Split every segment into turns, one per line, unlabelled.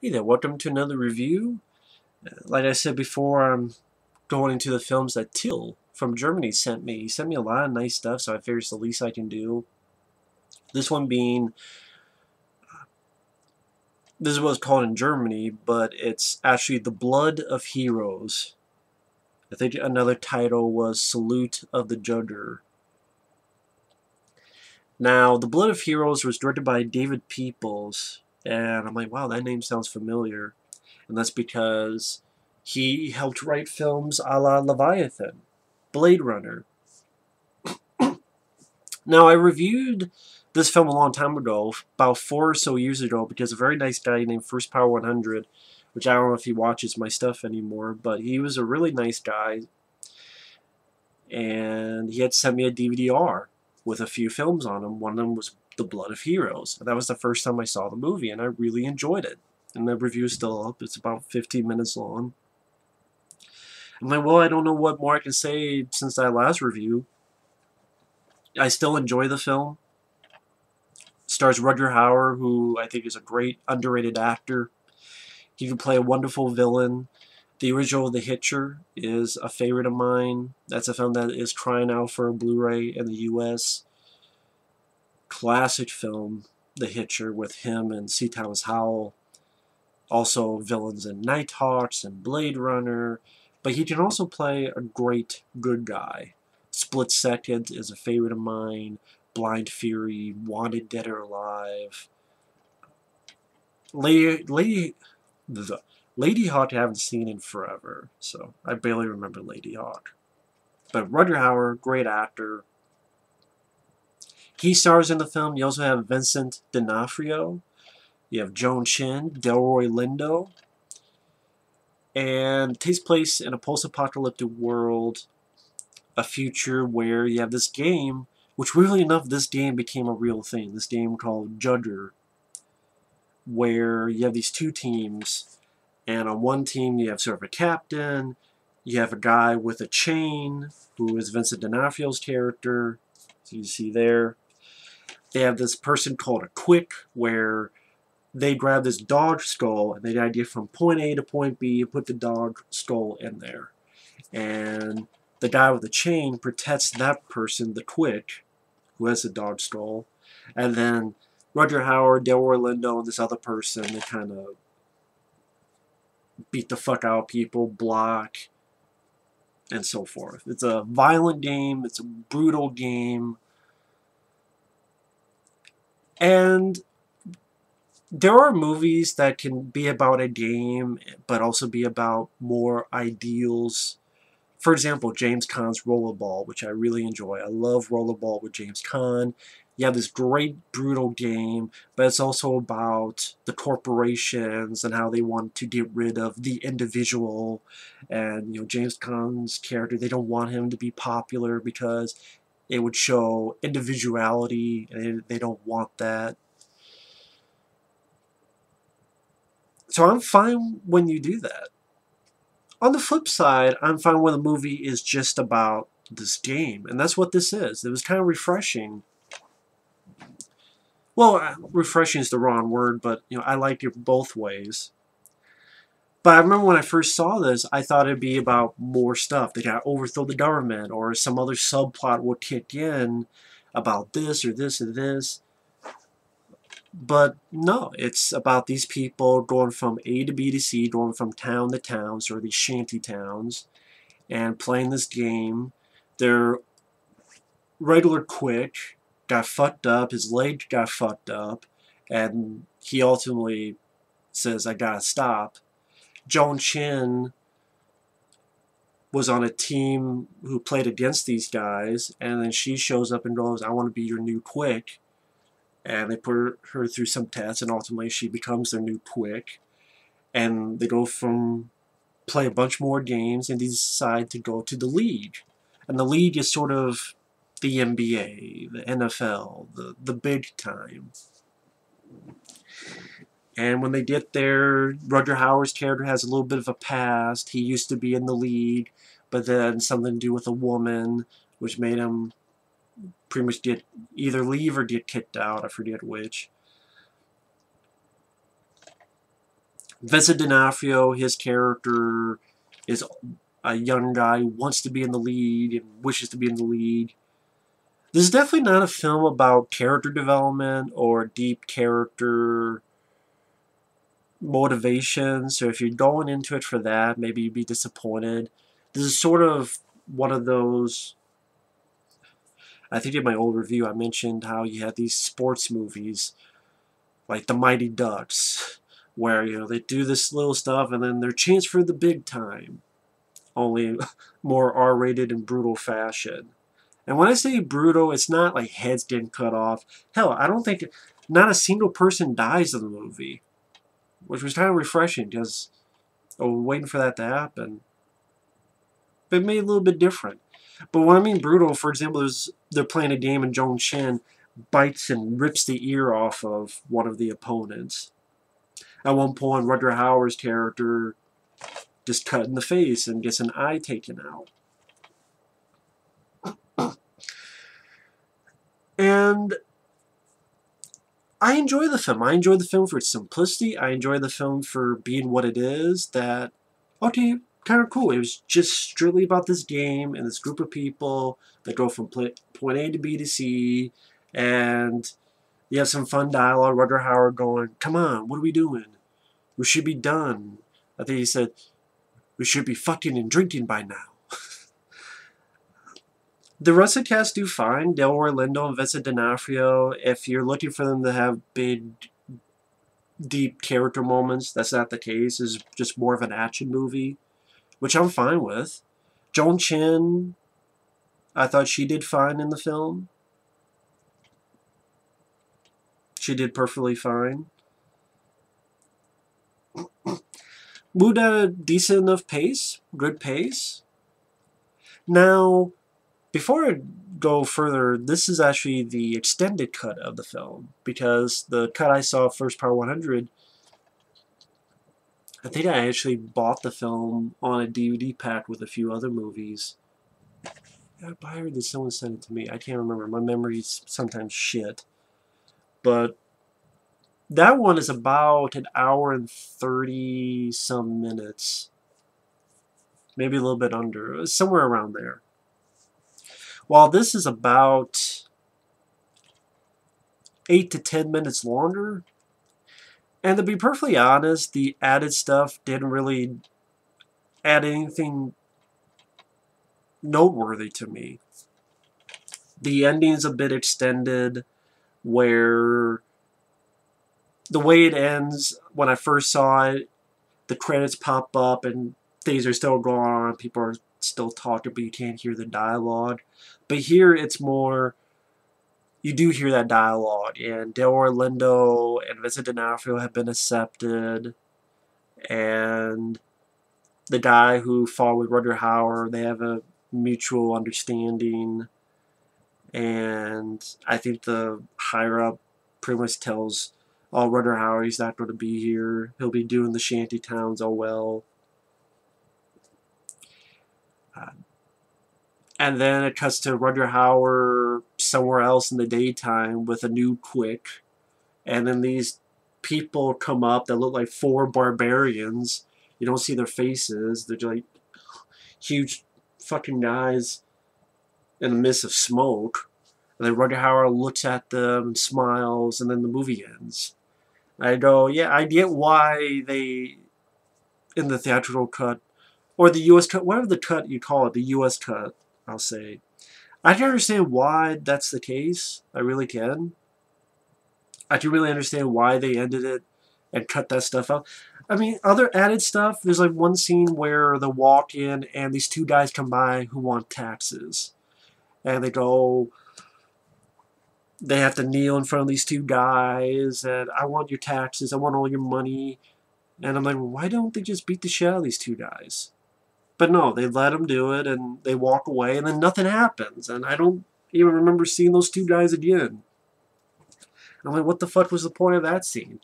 Hey there, welcome to another review. Like I said before, I'm going into the films that Till from Germany sent me. He sent me a lot of nice stuff, so I figured it's the least I can do. This one being, this is what it's called in Germany, but it's actually The Blood of Heroes. I think another title was Salute of the Jugger. Now, The Blood of Heroes was directed by David Peoples, and I'm like, wow, that name sounds familiar. And that's because he helped write films a la Leviathan, Blade Runner. Now, I reviewed this film a long time ago, about 4 or so years ago, because a very nice guy named First Power 100, which I don't know if he watches my stuff anymore, but he was a really nice guy, and he had sent me a DVD-R with a few films on them. One of them was The Blood of Heroes. And that was the first time I saw the movie, and I really enjoyed it. And the review is still up. It's about 15 minutes long. I'm like, well, I don't know what more I can say since that last review. I still enjoy the film. Stars Rutger Hauer, who I think is a great, underrated actor. He can play a wonderful villain. The original The Hitcher is a favorite of mine. That's a film that is crying out for a Blu-ray in the US. Classic film, The Hitcher, with him and C. Thomas Howell. Also villains in Nighthawks and Blade Runner. But he can also play a great good guy. Split Second is a favorite of mine. Blind Fury, Wanted Dead or Alive. Lady Hawk I haven't seen in forever, so I barely remember Lady Hawk. But Rutger Hauer, great actor. Key stars in the film, you also have Vincent D'Onofrio. You have Joan, Delroy Lindo. And it takes place in a post-apocalyptic world, a future where you have this game, which weirdly enough, this game became a real thing. This game called Jugger, where you have these two teams, and on one team you have sort of a captain, you have a guy with a chain, who is Vincent D'Onofrio's character, so you see there. They have this person called a quick, where they grab this dog skull, and they idea from point A to point B, and put the dog skull in there. And the guy with the chain protects that person, the quick, who has the dog skull. And then Rutger Hauer, Delroy Lindo, and this other person, they kind of beat the fuck out of people, block, and so forth. It's a violent game, it's a brutal game, and there are movies that can be about a game, but also be about more ideals. For example, James Caan's Rollerball, which I really enjoy. I love Rollerball with James Caan. You have this great, brutal game, but it's also about the corporations and how they want to get rid of the individual. And, you know, James Caan's character, they don't want him to be popular because it would show individuality, and they don't want that. So I'm fine when you do that. On the flip side, I'm fine when the movie is just about this game, and that's what this is. It was kind of refreshing. Well, refreshing is the wrong word, but you know, I liked it both ways. But I remember when I first saw this, I thought it'd be about more stuff. They got to overthrow the government, or some other subplot would kick in about this or this or this. But no, it's about these people going from A to B to C, going from town to town, sort of these shanty towns, and playing this game. Their regular quick got fucked up, his leg got fucked up, and he ultimately says, I gotta stop. Joan Chen was on a team who played against these guys, and then she shows up and goes, I want to be your new quick. And they put her through some tests, and ultimately she becomes their new quick. And they go from play a bunch more games, and they decide to go to the league. And the league is sort of the NBA, the NFL, the big time. And when they get there, Rutger Hauer's character has a little bit of a past. He used to be in the league, but then something to do with a woman, which made him pretty much get either leave or get kicked out. I forget which. Vincent D'Onofrio, his character is a young guy who wants to be in the lead and wishes to be in the lead. This is definitely not a film about character development or deep character motivation. So if you're going into it for that, maybe you'd be disappointed. This is sort of one of those. I think in my old review I mentioned how you had these sports movies like The Mighty Ducks, where they do this little stuff and then they're changed for the big time, only more R-rated and brutal fashion. And when I say brutal, it's not like heads getting cut off. Hell, I don't think not a single person dies in the movie, which was kind of refreshing because I was waiting for that to happen. But it made it a little bit different. But when I mean brutal, for example, they're playing a game and Chen bites and rips the ear off of one of the opponents. At one point, Rutger Hauer's character just cut in the face and gets an eye taken out. And I enjoy the film. I enjoy the film for its simplicity. I enjoy the film for being what it is. That, okay, kind of cool. It was just strictly about this game and this group of people that go from point A to B to C, and you have some fun dialogue. Rutger Hauer going, "Come on, what are we doing? We should be done." I think he said, "We should be fucking and drinking by now." The rest of the cast do fine. Delroy Lindo and Vincent D'Onofrio. If you're looking for them to have big, deep character moments, that's not the case. It's just more of an action movie, which I'm fine with. Joan Chen, I thought she did fine in the film. She did perfectly fine. Moved at a decent enough pace, good pace. Now, before I go further, this is actually the extended cut of the film, because the cut I saw, First Part 100, I think I actually bought the film on a DVD pack with a few other movies. I heard that someone sent it to me. I can't remember. My memory's sometimes shit. But that one is about an hour and 30-some minutes. Maybe a little bit under. Somewhere around there. While this is about 8 to 10 minutes longer. And to be perfectly honest, the added stuff didn't really add anything noteworthy to me. The ending's a bit extended, where the way it ends, when I first saw it, the credits pop up and things are still going on, people are still talking, but you can't hear the dialogue. But here it's more, you do hear that dialogue, and Delroy Lindo and Vincent D'Onofrio have been accepted, and the guy who fought with Rutger Hauer, they have a mutual understanding, and I think the higher up pretty much tells Rutger Hauer he's not going to be here, he'll be doing the shanty towns, oh well. And then it cuts to Rutger Hauer somewhere else in the daytime with a new quick. And then these people come up that look like 4 barbarians. You don't see their faces. They're just like huge fucking guys in the midst of smoke. And then Rutger Hauer looks at them and smiles, and then the movie ends. And I go, yeah, I get why they, in the theatrical cut, or the US cut, whatever the cut you call it, the US cut, I'll say. I can understand why that's the case. I really can. I can really understand why they ended it and cut that stuff out. I mean, other added stuff, there's like one scene where they walk in and these 2 guys come by who want taxes. And they go, they have to kneel in front of these 2 guys and I want your taxes, I want all your money. And I'm like, well, why don't they just beat the shit out of these 2 guys? But no, they let them do it, and they walk away, and then nothing happens. And I don't even remember seeing those 2 guys again. I'm like, what the fuck was the point of that scene?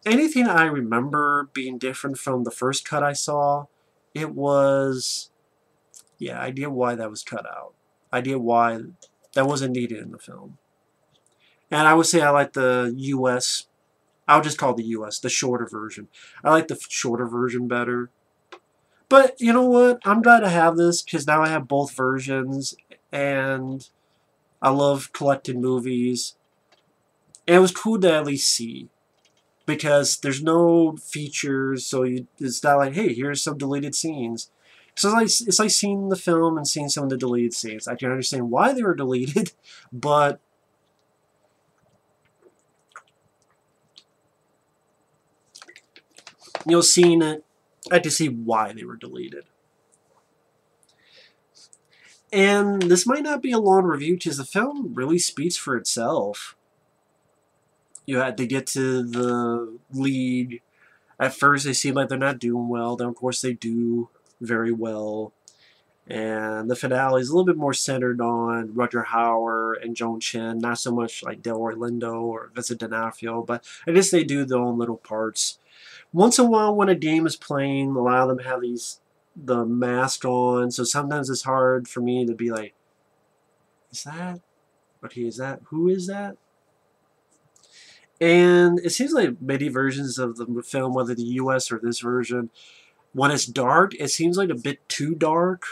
Anything I remember being different from the first cut I saw, it was, yeah, I get why that was cut out. I get why that wasn't needed in the film. And I would say I like the US I'll just call it the US, the shorter version. I like the shorter version better. But you know what? I'm glad to have this because now I have both versions, and I love collecting movies. And it was cool to at least see because there's no features, so it's not like, hey, here's some deleted scenes. So it's like seeing the film and seeing some of the deleted scenes. I can understand why they were deleted, but seeing it, I can see why they were deleted. And this might not be a long review because the film really speaks for itself. You had to get to the league. At first, they seem like they're not doing well. Then, of course, they do very well. And the finale is a little bit more centered on Rutger Hauer and Joan, Chen, not so much like Delroy Lindo or Vincent D'Onofrio, but I guess they do their own little parts. Once in a while, when a game is playing, a lot of them have the mask on, so sometimes it's hard for me to be like, is that? Okay, is that? Who is that? And it seems like many versions of the film, whether the US or this version, when it's dark, it seems like a bit too dark.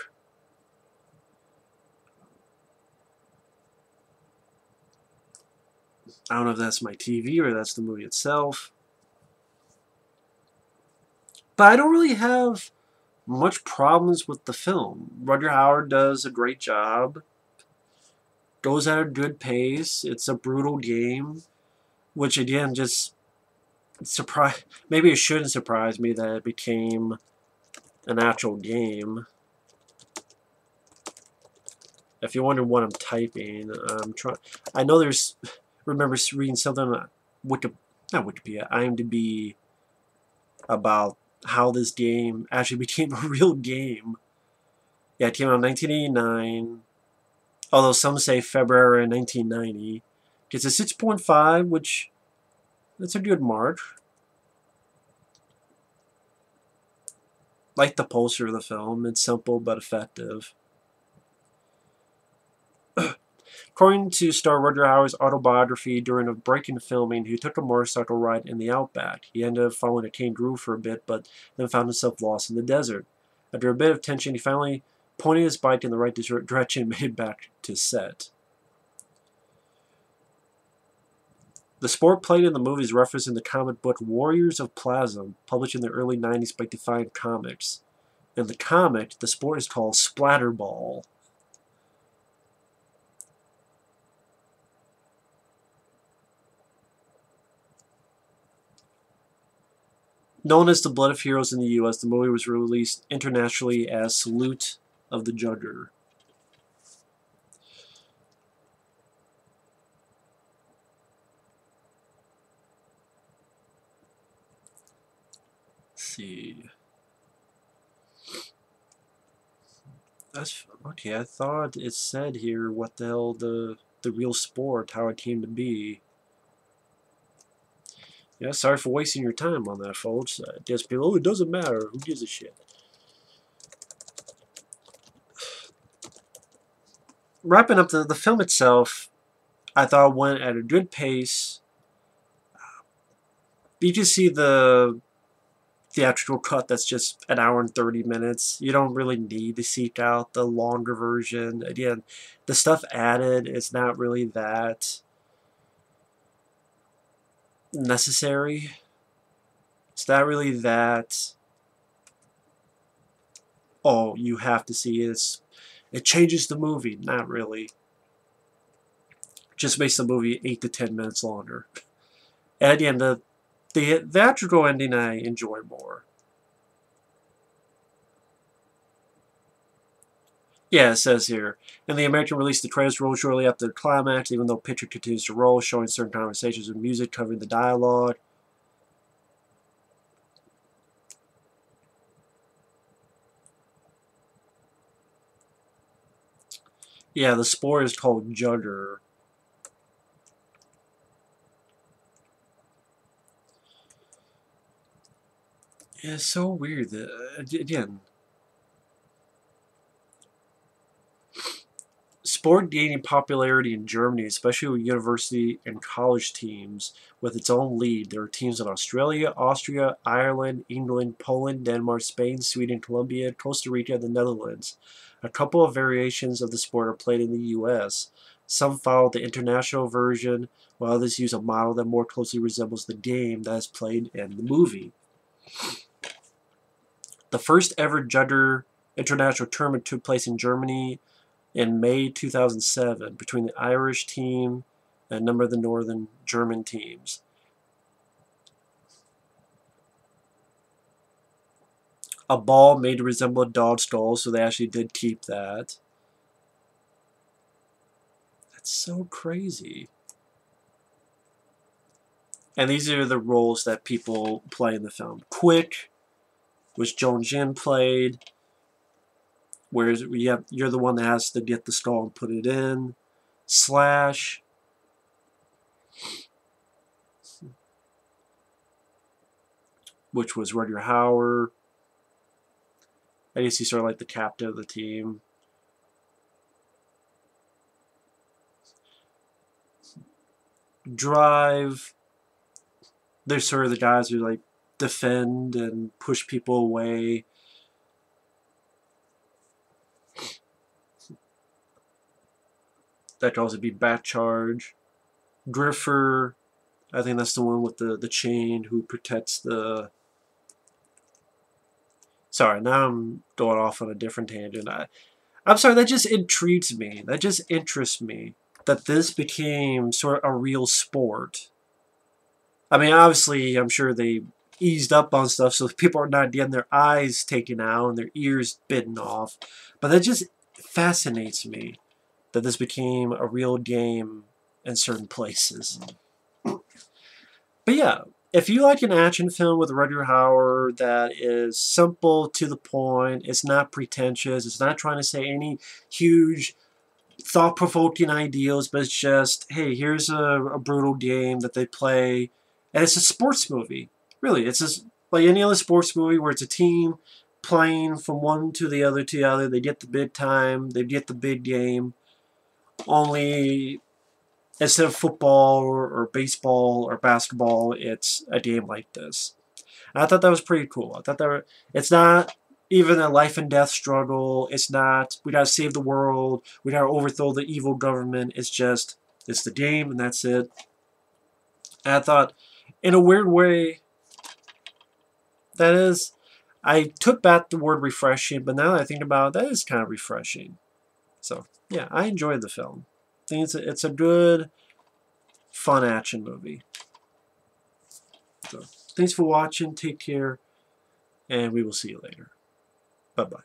I don't know if that's my TV or that's the movie itself. But I don't really have much problems with the film. Rutger Hauer does a great job. Goes at a good pace. It's a brutal game, which again just maybe it shouldn't surprise me that it became an actual game. If you're wondering what I'm typing, I know there's. Remember reading something on not Wikipedia, IMDb, about how this game actually became a real game. Yeah, it came out in 1989. Although some say February 1990. It's a 6.5, which that's a good mark. Like the poster of the film, it's simple but effective. According to star Rutger Hauer's autobiography, during a break in filming, he took a motorcycle ride in the outback. He ended up following a kangaroo for a bit, but then found himself lost in the desert. After a bit of tension, he finally pointed his bike in the right direction and made it back to set. The sport played in the movie is referenced in the comic book Warriors of Plasm, published in the early 90s by Defiant Comics. In the comic, the sport is called Splatterball. Known as The Blood of Heroes in the US, the movie was released internationally as Salute of the Juggler. Let's see. That's okay. I thought it said here what the hell the real sport, how it came to be. Yeah, sorry for wasting your time on that, folks. Just people, oh, it doesn't matter. Who gives a shit? Wrapping up the film itself, I thought went at a good pace. You can see the theatrical cut that's just an hour and 30 minutes. You don't really need to seek out the longer version. Again, the stuff added is not really that necessary. It's not really that, oh, you have to see it. It changes the movie. Not really. Just makes the movie 8 to 10 minutes longer. And again, the theatrical ending I enjoy more. Yeah, it says here. In the American release, the credits roll shortly after the climax, even though picture continues to roll, showing certain conversations with music covering the dialogue. Yeah, the sport is called Jugger. Yeah, it's so weird that, again, sport gaining popularity in Germany, especially with university and college teams, with its own league. There are teams in Australia, Austria, Ireland, England, Poland, Denmark, Spain, Sweden, Colombia, Costa Rica, and the Netherlands. A couple of variations of the sport are played in the U.S. Some follow the international version, while others use a model that more closely resembles the game that is played in the movie. The first ever Jugger international tournament took place in Germany in May 2007 between the Irish team and a number of the northern German teams. A ball made to resemble a dog skull, so they actually did keep that. That's so crazy. And these are the roles that people play in the film. Quick, which Joan played, whereas you're the one that has to get the skull and put it in. Slash, which was Rutger Hauer. I guess he's sort of like the captain of the team. Drive, they're sort of the guys who like defend and push people away. That could also be back charge. Griffer, I think that's the one with the chain who protects the... Sorry, now I'm going off on a different tangent. I'm sorry, that just intrigues me. That just interests me that this became sort of a real sport. I mean, obviously, I'm sure they eased up on stuff so people are not getting their eyes taken out and their ears bitten off. But that just fascinates me that this became a real game in certain places. But yeah, if you like an action film with Rutger Hauer that is simple, to the point, it's not pretentious, it's not trying to say any huge thought-provoking ideals, but it's just, hey, here's a brutal game that they play, and it's a sports movie. Really, it's just like any other sports movie where it's a team playing from one to the other, they get the big time, they get the big game, only instead of football or baseball or basketball, it's a game like this. And I thought that was pretty cool. I thought that it's not even a life and death struggle. It's not, we gotta save the world, we gotta overthrow the evil government. It's just, it's the game and that's it. And I thought, in a weird way, that is, I took back the word refreshing, but now that I think about it, that is kind of refreshing. So, yeah, I enjoyed the film. I think it's a good, fun action movie. So, thanks for watching, take care, and we will see you later. Bye-bye.